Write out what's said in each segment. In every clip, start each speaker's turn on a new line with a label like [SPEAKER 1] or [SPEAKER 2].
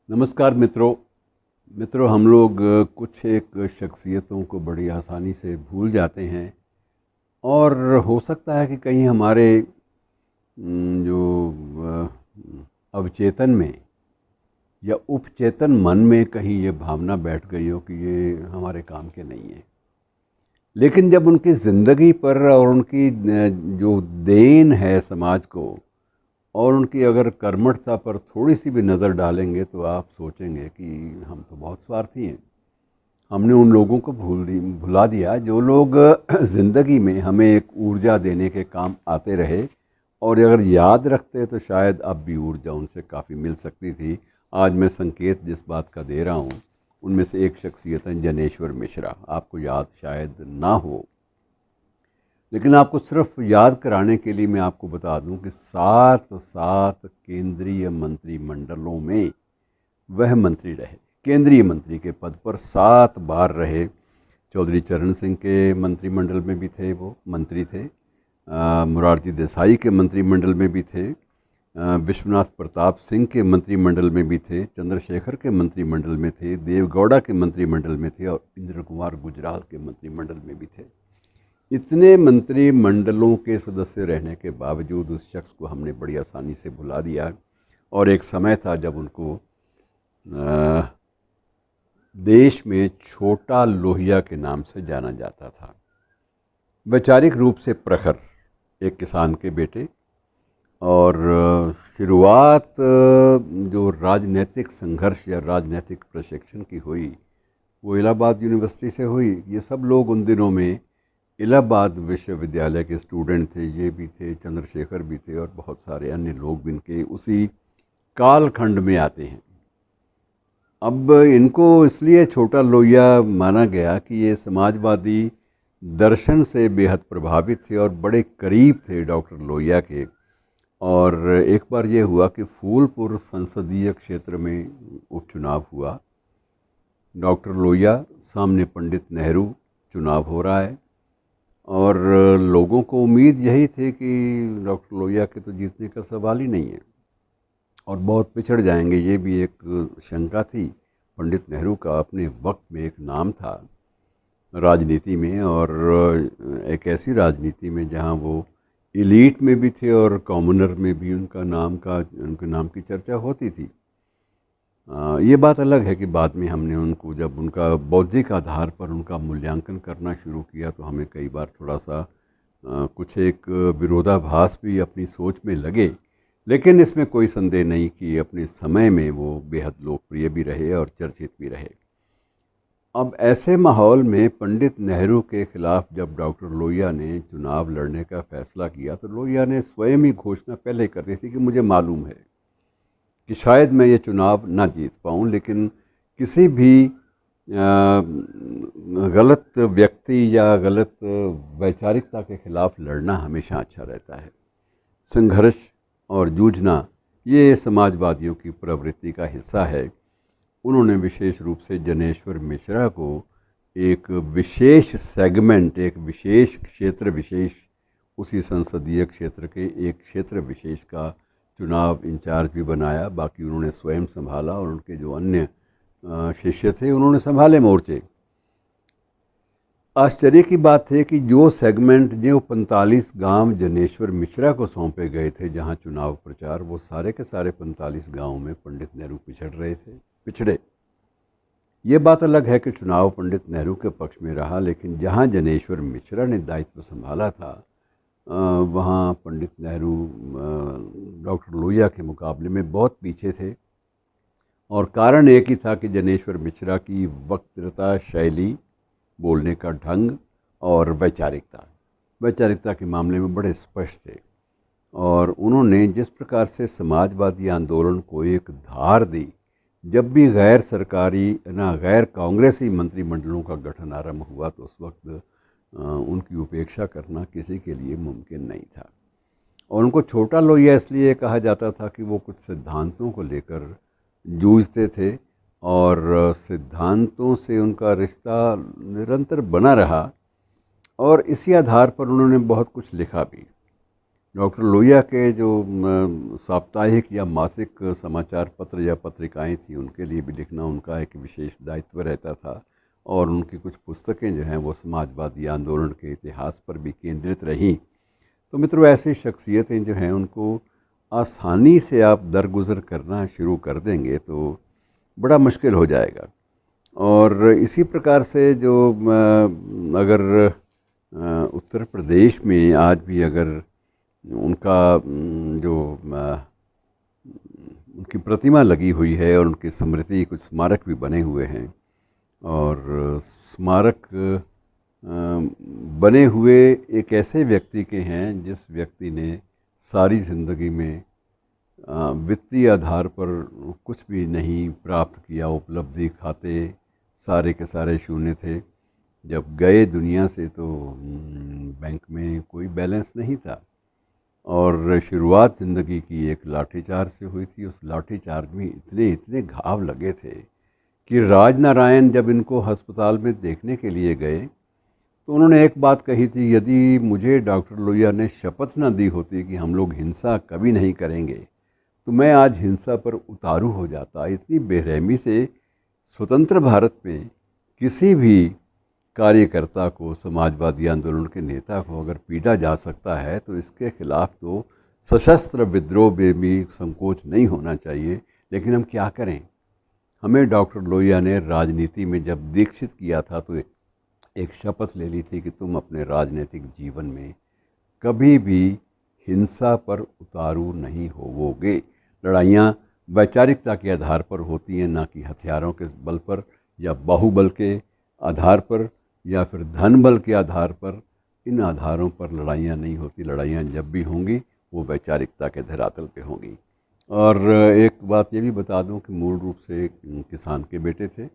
[SPEAKER 1] नमस्कार मित्रों, हम लोग कुछ एक शख्सियतों को बड़ी आसानी से भूल जाते हैं और हो सकता है कि कहीं हमारे जो अवचेतन में या उपचेतन मन में कहीं ये भावना बैठ गई हो कि ये हमारे काम के नहीं है। लेकिन जब उनकी ज़िंदगी पर और उनकी जो देन है समाज को और उनकी अगर कर्मठता पर थोड़ी सी भी नज़र डालेंगे तो आप सोचेंगे कि हम तो बहुत स्वार्थी हैं। हमने उन लोगों को भुला दिया जो लोग ज़िंदगी में हमें एक ऊर्जा देने के काम आते रहे, और अगर याद रखते तो शायद अब भी ऊर्जा उनसे काफ़ी मिल सकती थी। आज मैं संकेत जिस बात का दे रहा हूँ उनमें से एक शख्सियत है जनेश्वर मिश्रा। आपको याद शायद ना हो, लेकिन आपको सिर्फ याद कराने के लिए मैं आपको बता दूं कि सात सात केंद्रीय मंत्रिमंडलों में वह मंत्री रहे। केंद्रीय मंत्री के पद पर 7 बार रहे। चौधरी चरण सिंह के मंत्रिमंडल में भी थे, वो मंत्री थे। मोरारजी देसाई के मंत्रिमंडल में भी थे। विश्वनाथ प्रताप सिंह के मंत्रिमंडल में भी थे। चंद्रशेखर के मंत्रिमंडल में थे। देवगौड़ा के मंत्रिमंडल में थे और इंद्र कुमार गुजराल के मंत्रिमंडल में भी थे। इतने मंत्रिमंडलों के सदस्य रहने के बावजूद उस शख्स को हमने बड़ी आसानी से भुला दिया। और एक समय था जब उनको देश में छोटा लोहिया के नाम से जाना जाता था। वैचारिक रूप से प्रखर, एक किसान के बेटे, और शुरुआत जो राजनीतिक संघर्ष या राजनीतिक प्रशिक्षण की हुई वो इलाहाबाद यूनिवर्सिटी से हुई। ये सब लोग उन दिनों में इलाहाबाद विश्वविद्यालय के स्टूडेंट थे। ये भी थे, चंद्रशेखर भी थे और बहुत सारे अन्य लोग भी इनके उसी कालखंड में आते हैं। अब इनको इसलिए छोटा लोहिया माना गया कि ये समाजवादी दर्शन से बेहद प्रभावित थे और बड़े करीब थे डॉक्टर लोहिया के। और एक बार ये हुआ कि फूलपुर संसदीय क्षेत्र में उपचुनाव हुआ। डॉक्टर लोहिया सामने पंडित नेहरू, चुनाव हो रहा है और लोगों को उम्मीद यही थी कि डॉक्टर लोहिया के तो जीतने का सवाल ही नहीं है और बहुत पिछड़ जाएंगे, ये भी एक शंका थी। पंडित नेहरू का अपने वक्त में एक नाम था राजनीति में, और एक ऐसी राजनीति में जहाँ वो एलीट में भी थे और कॉमनर में भी उनके नाम की चर्चा होती थी। ये बात अलग है कि बाद में हमने उनको, जब उनका बौद्धिक आधार पर उनका मूल्यांकन करना शुरू किया तो हमें कई बार थोड़ा सा कुछ एक विरोधाभास भी अपनी सोच में लगे। लेकिन इसमें कोई संदेह नहीं कि अपने समय में वो बेहद लोकप्रिय भी रहे और चर्चित भी रहे। अब ऐसे माहौल में पंडित नेहरू के खिलाफ जब डॉक्टर लोहिया ने चुनाव लड़ने का फैसला किया तो लोहिया ने स्वयं ही घोषणा पहले कर दी थी कि मुझे मालूम है कि शायद मैं ये चुनाव ना जीत पाऊँ, लेकिन किसी भी गलत व्यक्ति या गलत वैचारिकता के खिलाफ लड़ना हमेशा अच्छा रहता है। संघर्ष और जूझना ये समाजवादियों की प्रवृत्ति का हिस्सा है। उन्होंने विशेष रूप से जनेश्वर मिश्रा को एक विशेष सेगमेंट, एक विशेष क्षेत्र विशेष, उसी संसदीय क्षेत्र के एक क्षेत्र विशेष का चुनाव इंचार्ज भी बनाया। बाकी उन्होंने स्वयं संभाला और उनके जो अन्य शिष्य थे उन्होंने संभाले मोर्चे। आश्चर्य की बात है कि जो सेगमेंट, जो 45 गांव जनेश्वर मिश्रा को सौंपे गए थे जहां चुनाव प्रचार, वो सारे के सारे 45 गांवों में पंडित नेहरू पिछड़े। ये बात अलग है कि चुनाव पंडित नेहरू के पक्ष में रहा, लेकिन जहां जनेश्वर मिश्रा ने दायित्व संभाला था वहाँ पंडित नेहरू डॉक्टर लोहिया के मुकाबले में बहुत पीछे थे। और कारण एक ही था कि जनेश्वर मिश्रा की वक्तृता शैली, बोलने का ढंग और वैचारिकता के मामले में बड़े स्पष्ट थे। और उन्होंने जिस प्रकार से समाजवादी आंदोलन को एक धार दी, जब भी गैर कांग्रेसी मंत्रिमंडलों का गठन आरंभ हुआ तो उस वक्त उनकी उपेक्षा करना किसी के लिए मुमकिन नहीं था। और उनको छोटा लोहिया इसलिए कहा जाता था कि वो कुछ सिद्धांतों को लेकर जूझते थे और सिद्धांतों से उनका रिश्ता निरंतर बना रहा और इसी आधार पर उन्होंने बहुत कुछ लिखा भी। डॉक्टर लोहिया के जो साप्ताहिक या मासिक समाचार पत्र या पत्रिकाएं थी, उनके लिए भी लिखना उनका एक विशेष दायित्व रहता था। और उनकी कुछ पुस्तकें जो हैं वो समाजवादी आंदोलन के इतिहास पर भी केंद्रित रहीं। तो मित्रों, ऐसी शख्सियतें जो हैं उनको आसानी से आप दरगुज़र करना शुरू कर देंगे तो बड़ा मुश्किल हो जाएगा। और इसी प्रकार से जो अगर उत्तर प्रदेश में आज भी अगर उनका जो उनकी प्रतिमा लगी हुई है और उनकी स्मृति कुछ स्मारक भी बने हुए हैं, और स्मारक बने हुए एक ऐसे व्यक्ति के हैं जिस व्यक्ति ने सारी ज़िंदगी में वित्तीय आधार पर कुछ भी नहीं प्राप्त किया, उपलब्धि खाते सारे के सारे शून्य थे। जब गए दुनिया से तो बैंक में कोई बैलेंस नहीं था, और शुरुआत ज़िंदगी की एक लाठीचार्ज से हुई थी। उस लाठीचार्ज में इतने इतने घाव लगे थे कि राजनारायण जब इनको अस्पताल में देखने के लिए गए तो उन्होंने एक बात कही थी, यदि मुझे डॉक्टर लोहिया ने शपथ न दी होती कि हम लोग हिंसा कभी नहीं करेंगे तो मैं आज हिंसा पर उतारू हो जाता। इतनी बेरहमी से स्वतंत्र भारत में किसी भी कार्यकर्ता को, समाजवादी आंदोलन के नेता को अगर पीटा जा सकता है तो इसके खिलाफ तो सशस्त्र विद्रोह में भी संकोच नहीं होना चाहिए। लेकिन हम क्या करें, हमें डॉक्टर लोहिया ने राजनीति में जब दीक्षित किया था तो एक शपथ ले ली थी कि तुम अपने राजनीतिक जीवन में कभी भी हिंसा पर उतारू नहीं होवोगे। लड़ाइयाँ वैचारिकता के आधार पर होती हैं, ना कि हथियारों के बल पर या बाहुबल के आधार पर या फिर धन बल के आधार पर। इन आधारों पर लड़ाइयाँ नहीं होती। लड़ाइयाँ जब भी होंगी वो वैचारिकता के धरातल पे होंगी। और एक बात ये भी बता दूं कि मूल रूप से एक किसान के बेटे थे,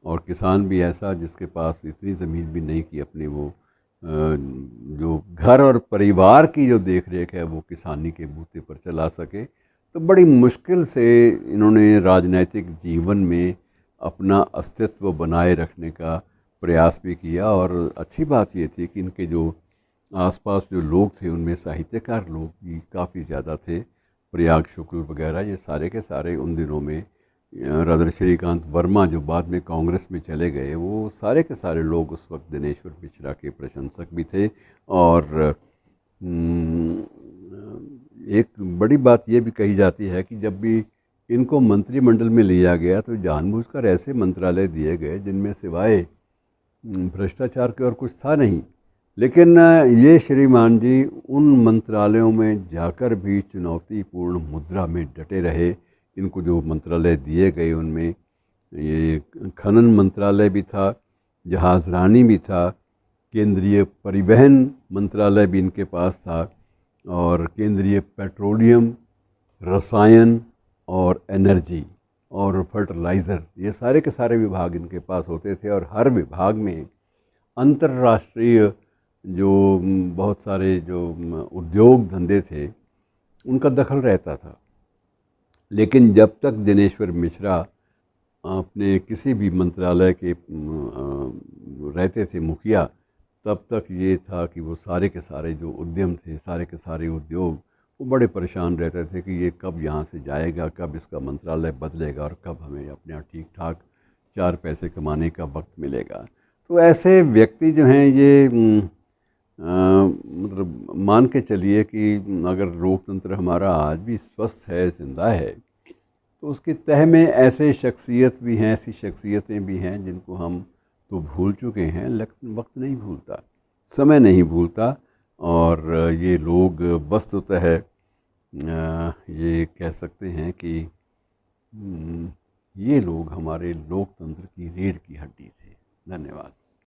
[SPEAKER 1] और किसान भी ऐसा जिसके पास इतनी ज़मीन भी नहीं कि अपने वो जो घर और परिवार की जो देख रेख है वो किसानी के बूते पर चला सके। तो बड़ी मुश्किल से इन्होंने राजनैतिक जीवन में अपना अस्तित्व बनाए रखने का प्रयास भी किया। और अच्छी बात ये थी कि इनके जो आसपास जो लोग थे उनमें साहित्यकार लोग भी काफ़ी ज़्यादा थे। प्रयाग शुक्ल वगैरह ये सारे के सारे उन दिनों में, रादर श्रीकांत वर्मा जो बाद में कांग्रेस में चले गए, वो सारे के सारे लोग उस वक्त दिनेश्वर मिश्रा के प्रशंसक भी थे। और एक बड़ी बात ये भी कही जाती है कि जब भी इनको मंत्रिमंडल में लिया गया तो जानबूझकर ऐसे मंत्रालय दिए गए जिनमें सिवाय भ्रष्टाचार के और कुछ था नहीं। लेकिन ये श्रीमान जी उन मंत्रालयों में जाकर भी चुनौतीपूर्ण मुद्रा में डटे रहे। इनको जो मंत्रालय दिए गए उनमें ये खनन मंत्रालय भी था, जहाज़रानी भी था, केंद्रीय परिवहन मंत्रालय भी इनके पास था, और केंद्रीय पेट्रोलियम, रसायन और एनर्जी और फर्टिलाइज़र, ये सारे के सारे विभाग इनके पास होते थे। और हर विभाग में अंतर्राष्ट्रीय जो बहुत सारे जो उद्योग धंधे थे उनका दखल रहता था। लेकिन जब तक दिनेश्वर मिश्रा अपने किसी भी मंत्रालय के रहते थे मुखिया, तब तक ये था कि वो सारे के सारे जो उद्यम थे, सारे के सारे उद्योग, वो बड़े परेशान रहते थे कि ये कब यहाँ से जाएगा, कब इसका मंत्रालय बदलेगा और कब हमें अपने यहाँ ठीक ठाक चार पैसे कमाने का वक्त मिलेगा। तो ऐसे व्यक्ति जो हैं ये मतलब मान के चलिए कि अगर लोकतंत्र हमारा आज भी स्वस्थ है, जिंदा है, तो उसकी तह में ऐसे शख्सियत भी हैं, ऐसी शख्सियतें भी हैं जिनको हम तो भूल चुके हैं, लेकिन वक्त नहीं भूलता, समय नहीं भूलता। और ये लोग वस्तुतः ये कह सकते हैं कि ये लोग हमारे लोकतंत्र की रीढ़ की हड्डी थे। धन्यवाद।